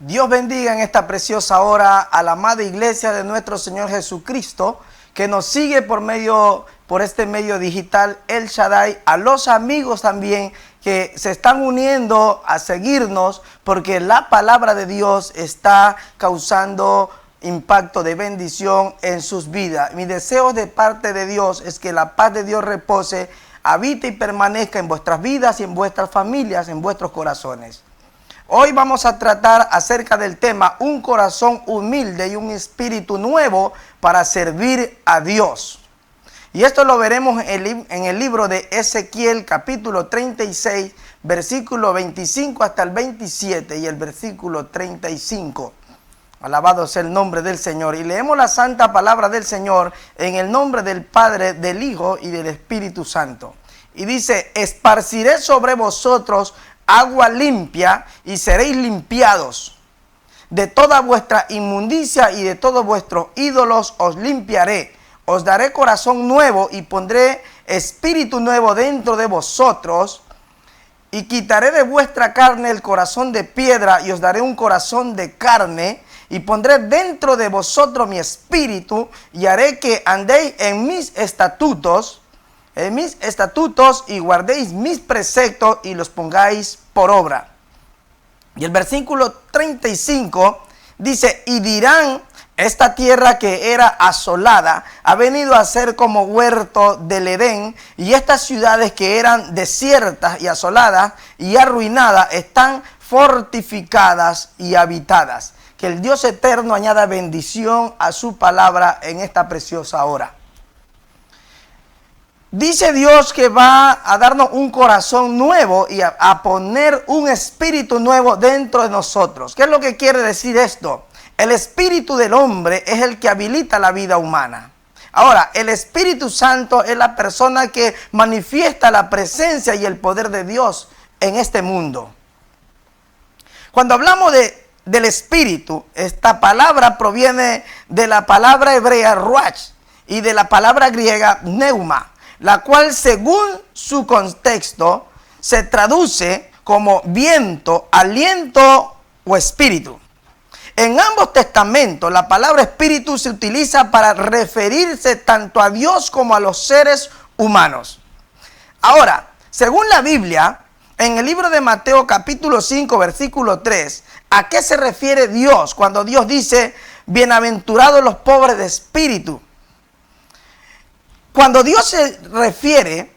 Dios bendiga en esta preciosa hora a la amada iglesia de nuestro Señor Jesucristo, que nos sigue por este medio digital El Shaddai, a los amigos también que se están uniendo a seguirnos, porque la palabra de Dios está causando impacto de bendición en sus vidas. Mi deseo de parte de Dios es que la paz de Dios repose, habite y permanezca en vuestras vidas y en vuestras familias, en vuestros corazones. Hoy vamos a tratar acerca del tema un corazón humilde y un espíritu nuevo para servir a Dios. Y esto lo veremos en el libro de Ezequiel, capítulo 36, versículo 25 hasta el 27 y el versículo 35. Alabado sea el nombre del Señor. Y leemos la santa palabra del Señor en el nombre del Padre, del Hijo y del Espíritu Santo. Y dice: esparciré sobre vosotros agua limpia y seréis limpiados. De toda vuestra inmundicia y de todos vuestros ídolos os limpiaré. Os daré corazón nuevo y pondré espíritu nuevo dentro de vosotros. Y quitaré de vuestra carne el corazón de piedra y os daré un corazón de carne. Y pondré dentro de vosotros mi espíritu y haré que andéis en mis estatutos y guardéis mis preceptos y los pongáis por obra. Y el versículo 35 dice: y dirán, esta tierra que era asolada ha venido a ser como huerto del Edén, y estas ciudades que eran desiertas y asoladas y arruinadas están fortificadas y habitadas. Que el Dios eterno añada bendición a su palabra en esta preciosa hora. Dice Dios que va a darnos un corazón nuevo y a poner un espíritu nuevo dentro de nosotros. ¿Qué es lo que quiere decir esto? El espíritu del hombre es el que habilita la vida humana. Ahora, el Espíritu Santo es la persona que manifiesta la presencia y el poder de Dios en este mundo. Cuando hablamos del espíritu, esta palabra proviene de la palabra hebrea ruach y de la palabra griega pneuma, la cual según su contexto se traduce como viento, aliento o espíritu. En ambos testamentos la palabra espíritu se utiliza para referirse tanto a Dios como a los seres humanos. Ahora, según la Biblia, en el libro de Mateo capítulo 5 versículo 3, ¿a qué se refiere Dios cuando Dios dice bienaventurados los pobres de espíritu? Cuando Dios se refiere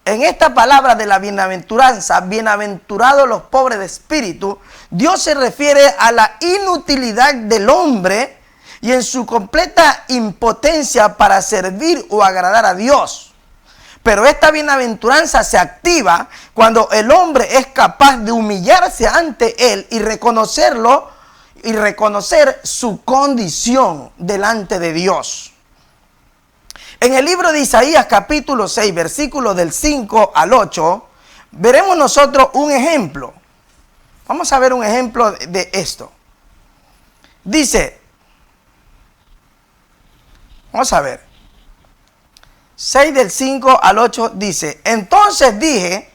en esta palabra de la bienaventuranza, bienaventurados los pobres de espíritu, Dios se refiere a la inutilidad del hombre y en su completa impotencia para servir o agradar a Dios. Pero esta bienaventuranza se activa cuando el hombre es capaz de humillarse ante Él y reconocerlo y reconocer su condición delante de Dios. En el libro de Isaías capítulo 6, versículos del 5 al 8, veremos nosotros un ejemplo. Vamos a ver un ejemplo de esto. Dice, vamos a ver, 6 del 5 al 8 dice: entonces dije,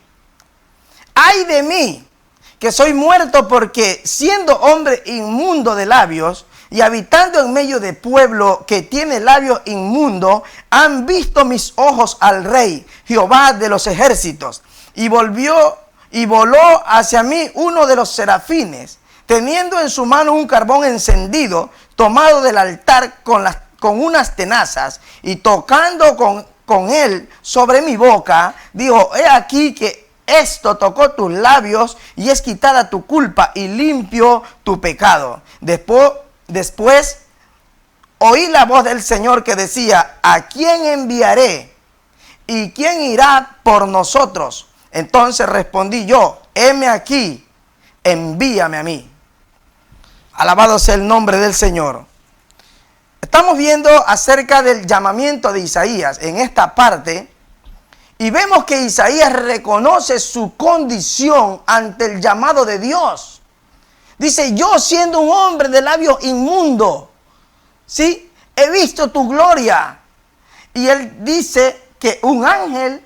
ay de mí, que soy muerto, porque siendo hombre inmundo de labios, y habitando en medio de pueblo que tiene labios inmundos, han visto mis ojos al Rey, Jehová de los ejércitos. Y voló hacia mí uno de los serafines, teniendo en su mano un carbón encendido, tomado del altar con unas tenazas, y tocando con él sobre mi boca, dijo: he aquí que esto tocó tus labios, y es quitada tu culpa, y limpio tu pecado. Después oí la voz del Señor que decía: ¿a quién enviaré? ¿Y quién irá por nosotros? Entonces respondí yo: heme aquí, envíame a mí. Alabado sea el nombre del Señor. Estamos viendo acerca del llamamiento de Isaías en esta parte, y vemos que Isaías reconoce su condición ante el llamado de Dios. Dice: yo siendo un hombre de labios inmundo, ¿sí?, he visto tu gloria. Y él dice que un ángel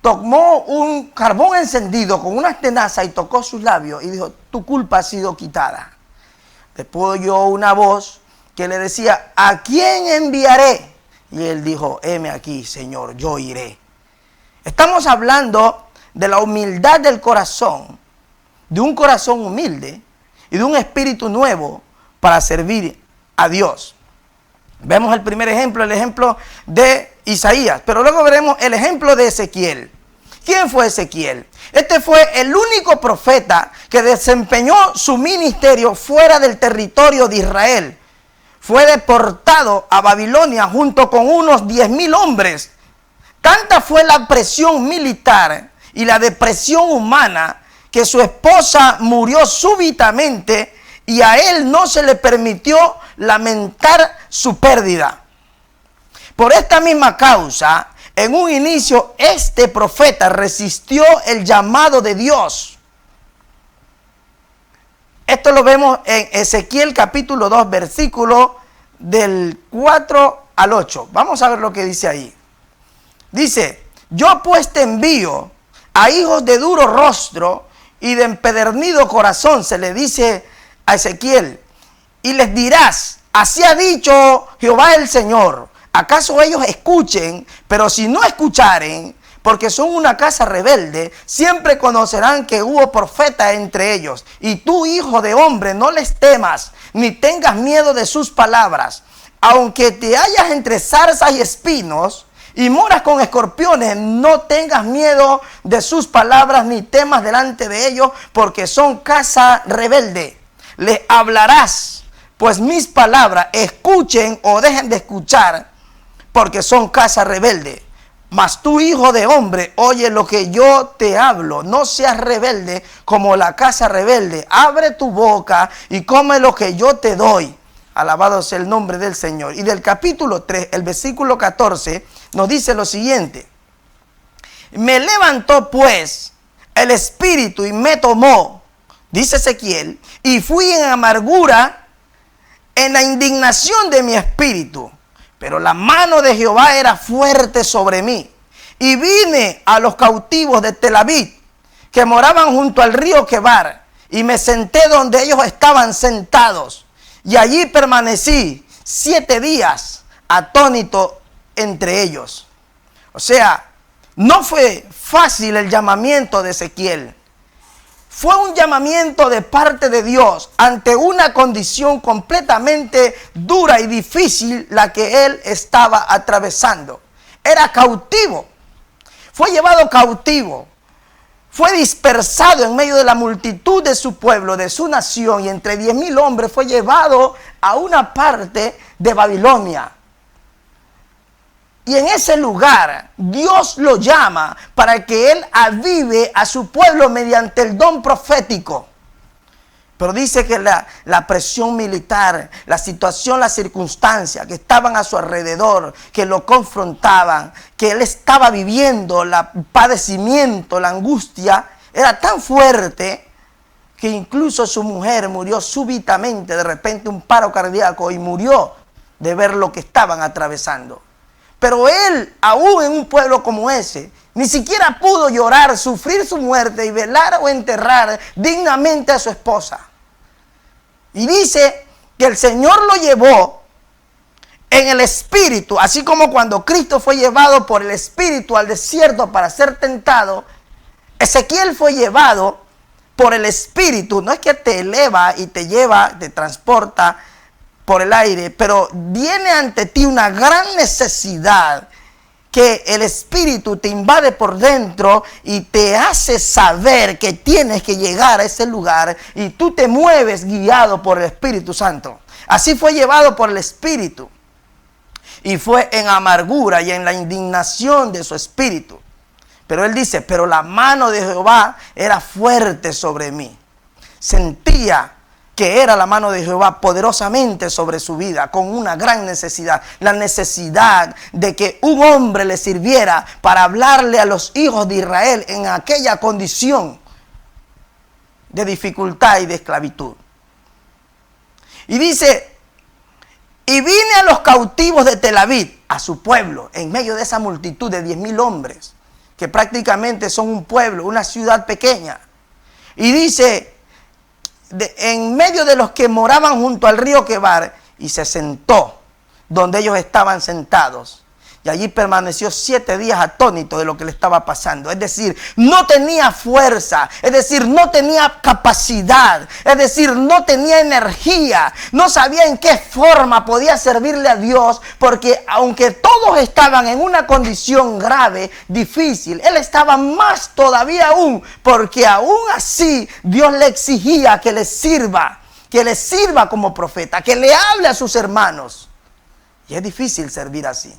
tomó un carbón encendido con una tenaza y tocó sus labios y dijo: tu culpa ha sido quitada. Después oyó una voz que le decía: ¿a quién enviaré? Y él dijo: heme aquí, Señor, yo iré. Estamos hablando de la humildad del corazón, de un corazón humilde y de un espíritu nuevo para servir a Dios. Vemos el primer ejemplo, el ejemplo de Isaías, pero luego veremos el ejemplo de Ezequiel. ¿Quién fue Ezequiel? Este fue el único profeta que desempeñó su ministerio fuera del territorio de Israel. Fue deportado a Babilonia junto con unos 10,000 hombres. Tanta fue la presión militar y la depresión humana que su esposa murió súbitamente y a él no se le permitió lamentar su pérdida. Por esta misma causa, en un inicio, este profeta resistió el llamado de Dios. Esto lo vemos en Ezequiel capítulo 2, versículo del 4 al 8. Vamos a ver lo que dice ahí. Dice: yo pues te envío a hijos de duro rostro y de empedernido corazón, se le dice a Ezequiel, y les dirás: así ha dicho Jehová el Señor. ¿Acaso ellos escuchen? Pero si no escucharen, porque son una casa rebelde, siempre conocerán que hubo profeta entre ellos. Y tú, hijo de hombre, no les temas, ni tengas miedo de sus palabras. Aunque te hallas entre zarzas y espinos, y moras con escorpiones, no tengas miedo de sus palabras, ni temas delante de ellos, porque son casa rebelde. Les hablarás, pues mis palabras escuchen o dejen de escuchar, porque son casa rebelde. Mas tú, hijo de hombre, oye lo que yo te hablo. No seas rebelde como la casa rebelde. Abre tu boca y come lo que yo te doy. Alabado sea el nombre del Señor. Y del capítulo 3, el versículo 14, nos dice lo siguiente: me levantó pues el espíritu y me tomó, dice Ezequiel, y fui en amargura, en la indignación de mi espíritu. Pero la mano de Jehová era fuerte sobre mí. Y vine a los cautivos de Tel Aviv, que moraban junto al río Quebar, y me senté donde ellos estaban sentados. Y allí permanecí 7 días atónito entre ellos. O sea, no fue fácil el llamamiento de Ezequiel. Fue un llamamiento de parte de Dios ante una condición completamente dura y difícil la que él estaba atravesando. Era cautivo. Fue llevado cautivo. Fue dispersado en medio de la multitud de su pueblo, de su nación, y entre 10,000 hombres fue llevado a una parte de Babilonia. Y en ese lugar Dios lo llama para que él avive a su pueblo mediante el don profético. Pero dice que la presión militar, la situación, las circunstancias que estaban a su alrededor, que lo confrontaban, que él estaba viviendo, el padecimiento, la angustia, era tan fuerte que incluso su mujer murió súbitamente, de repente un paro cardíaco, y murió de ver lo que estaban atravesando. Pero él, aún en un pueblo como ese, ni siquiera pudo llorar, sufrir su muerte y velar o enterrar dignamente a su esposa. Y dice que el Señor lo llevó en el Espíritu, así como cuando Cristo fue llevado por el Espíritu al desierto para ser tentado. Ezequiel fue llevado por el Espíritu. No es que te eleva y te lleva, te transporta por el aire, pero viene ante ti una gran necesidad que el Espíritu te invade por dentro y te hace saber que tienes que llegar a ese lugar, y tú te mueves guiado por el Espíritu Santo. Así fue llevado por el Espíritu, y fue en amargura y en la indignación de su espíritu. Pero él dice: pero la mano de Jehová era fuerte sobre mí. Sentía que era la mano de Jehová poderosamente sobre su vida, con una gran necesidad, la necesidad de que un hombre le sirviera para hablarle a los hijos de Israel en aquella condición de dificultad y de esclavitud. Y dice: y vine a los cautivos de Tel Aviv, a su pueblo, en medio de esa multitud de 10,000 hombres. que prácticamente son un pueblo, una ciudad pequeña. Y dice, en medio de los que moraban junto al río Quebar, y se sentó donde ellos estaban sentados. Y allí permaneció 7 días atónito de lo que le estaba pasando. Es decir, no tenía fuerza, es decir, no tenía capacidad, es decir, no tenía energía, no sabía en qué forma podía servirle a Dios, porque aunque todos estaban en una condición grave, difícil, él estaba más todavía aún, porque aún así Dios le exigía que le sirva como profeta, que le hable a sus hermanos. Y es difícil servir así.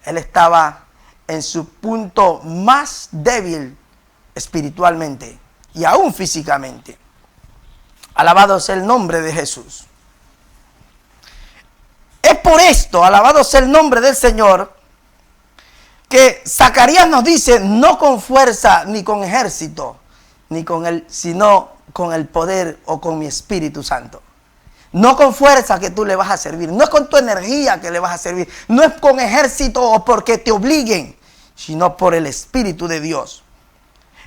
Él estaba en su punto más débil espiritualmente y aún físicamente. Alabado sea el nombre de Jesús. Es por esto, alabado sea el nombre del Señor, que Zacarías nos dice, no con fuerza ni con ejército, sino con el poder o con mi Espíritu Santo. No con fuerza que tú le vas a servir, no es con tu energía que le vas a servir, no es con ejército o porque te obliguen, sino por el Espíritu de Dios.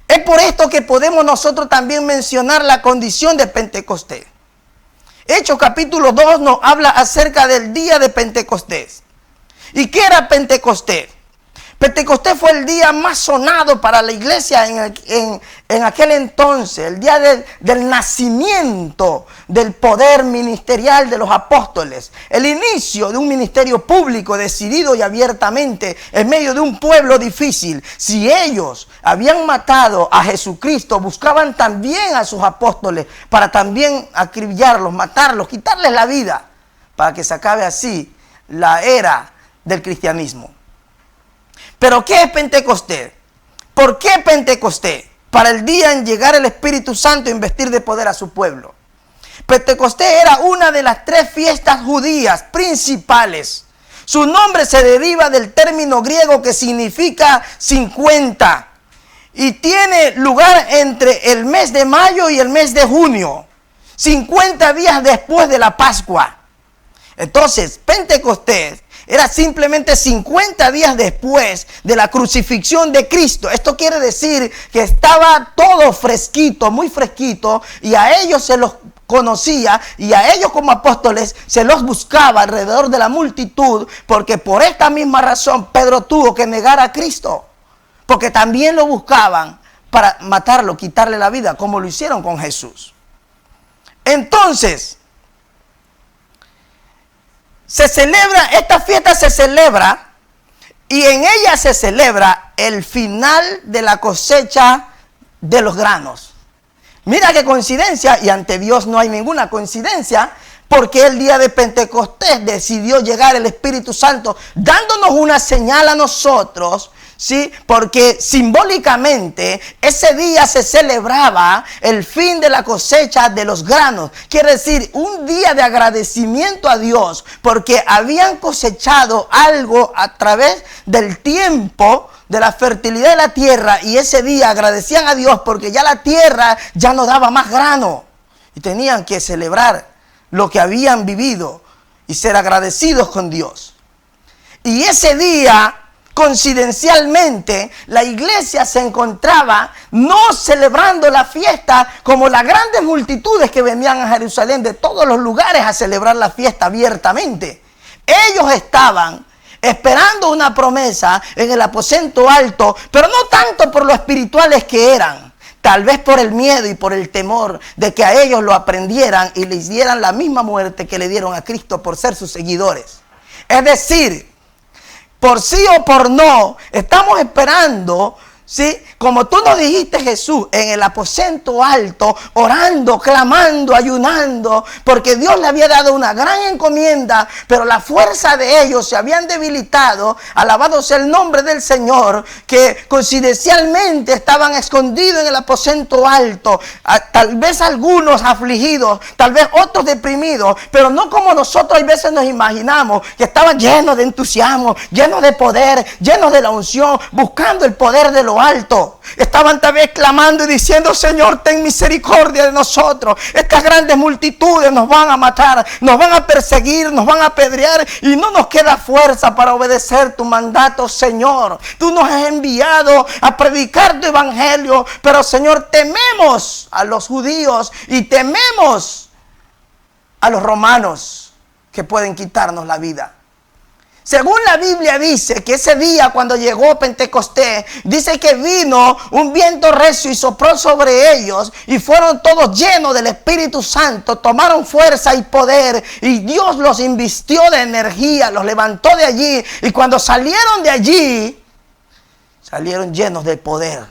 Es por esto que podemos nosotros también mencionar la condición de Pentecostés. Hechos capítulo 2 nos habla acerca del día de Pentecostés. ¿Y qué era Pentecostés? Pentecostés fue el día más sonado para la iglesia en aquel entonces, el día del nacimiento del poder ministerial de los apóstoles, el inicio de un ministerio público decidido y abiertamente en medio de un pueblo difícil. Si ellos habían matado a Jesucristo, buscaban también a sus apóstoles para también acribillarlos, matarlos, quitarles la vida, para que se acabe así la era del cristianismo. ¿Pero qué es Pentecostés? ¿Por qué Pentecostés? Para el día en llegar el Espíritu Santo e investir de poder a su pueblo. Pentecostés era una de las 3 fiestas judías principales. Su nombre se deriva del término griego que significa 50 y tiene lugar entre el mes de mayo y el mes de junio, 50 días después de la Pascua. Entonces, Pentecostés era simplemente 50 días después de la crucifixión de Cristo. Esto quiere decir que estaba todo fresquito, muy fresquito, y a ellos se los conocía, y a ellos como apóstoles se los buscaba alrededor de la multitud, porque por esta misma razón Pedro tuvo que negar a Cristo, porque también lo buscaban para matarlo, quitarle la vida, como lo hicieron con Jesús. Entonces, esta fiesta se celebra y en ella se celebra el final de la cosecha de los granos. Mira qué coincidencia, y ante Dios no hay ninguna coincidencia, porque el día de Pentecostés decidió llegar el Espíritu Santo dándonos una señal a nosotros, ¿sí? Porque simbólicamente ese día se celebraba el fin de la cosecha de los granos. Quiere decir, un día de agradecimiento a Dios porque habían cosechado algo a través del tiempo, de la fertilidad de la tierra, y ese día agradecían a Dios porque ya la tierra ya no daba más grano y tenían que celebrar lo que habían vivido y ser agradecidos con Dios. Y ese día, coincidencialmente, la iglesia se encontraba no celebrando la fiesta como las grandes multitudes que venían a Jerusalén de todos los lugares a celebrar la fiesta abiertamente. Ellos estaban esperando una promesa en el aposento alto, pero no tanto por lo espirituales que eran, tal vez por el miedo y por el temor de que a ellos lo aprendieran y les dieran la misma muerte que le dieron a Cristo por ser sus seguidores. Es decir, por sí o por no, estamos esperando, ¿sí? Como tú nos dijiste, Jesús, en el aposento alto, orando, clamando, ayunando, porque Dios le había dado una gran encomienda, pero la fuerza de ellos se habían debilitado. Alabado sea el nombre del Señor, que coincidencialmente estaban escondidos en el aposento alto, tal vez algunos afligidos, tal vez otros deprimidos, pero no como nosotros a veces nos imaginamos, que estaban llenos de entusiasmo, llenos de poder, llenos de la unción, buscando el poder de lo lo alto. Estaban tal vez clamando y diciendo: Señor, ten misericordia de nosotros. Estas grandes multitudes nos van a matar, nos van a perseguir, nos van a apedrear y no nos queda fuerza para obedecer tu mandato, Señor. Tú nos has enviado a predicar tu evangelio, pero, Señor, tememos a los judíos y tememos a los romanos que pueden quitarnos la vida. Según la Biblia dice que ese día cuando llegó Pentecostés, dice que vino un viento recio y sopló sobre ellos y fueron todos llenos del Espíritu Santo, tomaron fuerza y poder y Dios los invistió de energía, los levantó de allí y cuando salieron de allí, salieron llenos de poder.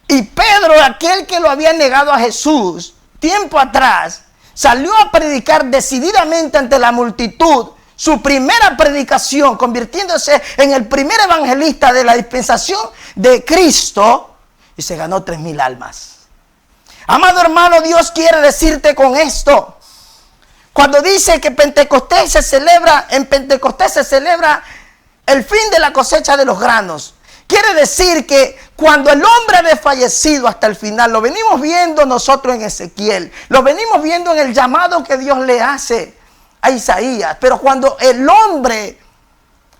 Y Pedro, aquel que lo había negado a Jesús tiempo atrás, salió a predicar decididamente ante la multitud su primera predicación, convirtiéndose en el primer evangelista de la dispensación de Cristo y se ganó 3,000 almas. Amado hermano, Dios quiere decirte con esto. Cuando dice que en Pentecostés se celebra el fin de la cosecha de los granos, quiere decir que cuando el hombre ha desfallecido hasta el final, lo venimos viendo nosotros en Ezequiel, lo venimos viendo en el llamado que Dios le hace a Isaías, pero cuando el hombre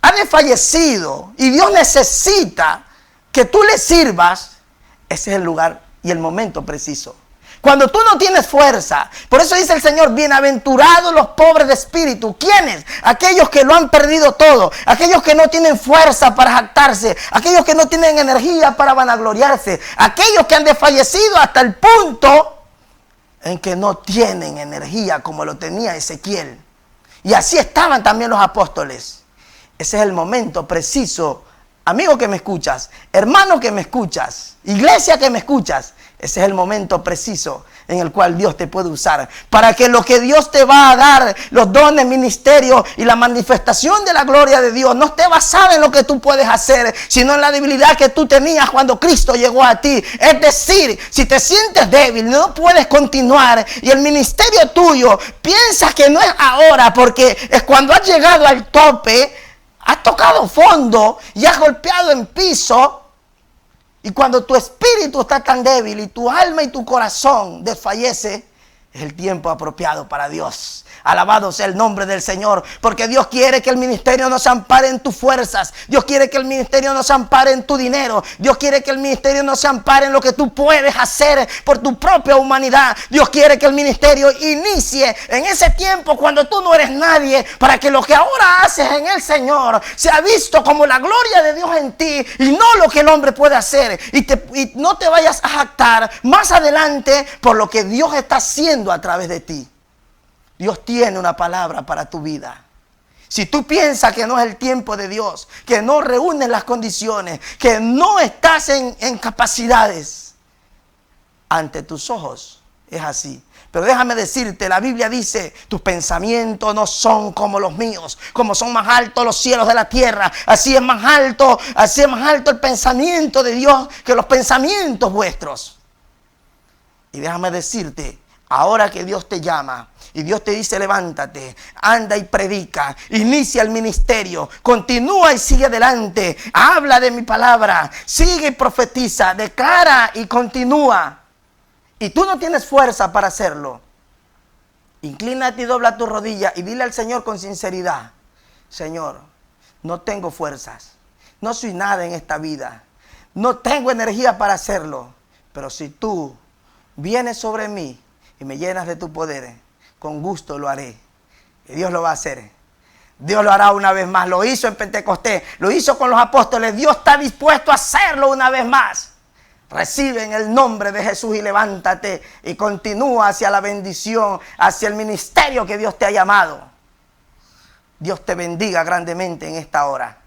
ha desfallecido y Dios necesita que tú le sirvas, ese es el lugar y el momento preciso. Cuando tú no tienes fuerza, por eso dice el Señor: bienaventurados los pobres de espíritu. ¿Quiénes? Aquellos que lo han perdido todo, aquellos que no tienen fuerza para jactarse, aquellos que no tienen energía para vanagloriarse, aquellos que han desfallecido hasta el punto en que no tienen energía como lo tenía Ezequiel. Y así estaban también los apóstoles. Ese es el momento preciso, amigo que me escuchas, hermano que me escuchas, iglesia que me escuchas. Ese es el momento preciso en el cual Dios te puede usar para que lo que Dios te va a dar, los dones, ministerios y la manifestación de la gloria de Dios, no esté basada en lo que tú puedes hacer, sino en la debilidad que tú tenías cuando Cristo llegó a ti. Es decir, si te sientes débil, no puedes continuar y el ministerio tuyo piensas que no es ahora porque es cuando has llegado al tope, has tocado fondo y has golpeado en piso. Y cuando tu espíritu está tan débil y tu alma y tu corazón desfallece, es el tiempo apropiado para Dios. Alabado sea el nombre del Señor, porque Dios quiere que el ministerio no se ampare en tus fuerzas. Dios quiere que el ministerio no se ampare en tu dinero. Dios quiere que el ministerio no se ampare en lo que tú puedes hacer por tu propia humanidad. Dios quiere que el ministerio inicie en ese tiempo cuando tú no eres nadie, para que lo que ahora haces en el Señor sea visto como la gloria de Dios en ti y no lo que el hombre puede hacer. Y no te vayas a jactar más adelante por lo que Dios está haciendo a través de ti. Dios tiene una palabra para tu vida. Si tú piensas que no es el tiempo de Dios, que no reúnes las condiciones, que no estás en capacidades, ante tus ojos es así. Pero déjame decirte, la Biblia dice: tus pensamientos no son como los míos, como son más altos los cielos de la tierra, así es más alto el pensamiento de Dios que los pensamientos vuestros. Y déjame decirte, ahora que Dios te llama y Dios te dice: levántate, anda y predica, inicia el ministerio, continúa y sigue adelante, habla de mi palabra, sigue y profetiza, declara y continúa. Y tú no tienes fuerza para hacerlo. Inclínate y dobla tu rodilla y dile al Señor con sinceridad: Señor, no tengo fuerzas, no soy nada en esta vida, no tengo energía para hacerlo, pero si tú vienes sobre mí y me llenas de tu poder, con gusto lo haré. Y Dios lo va a hacer. Dios lo hará una vez más. Lo hizo en Pentecostés, lo hizo con los apóstoles. Dios está dispuesto a hacerlo una vez más. Recibe en el nombre de Jesús y levántate y continúa hacia la bendición, hacia el ministerio que Dios te ha llamado. Dios te bendiga grandemente en esta hora.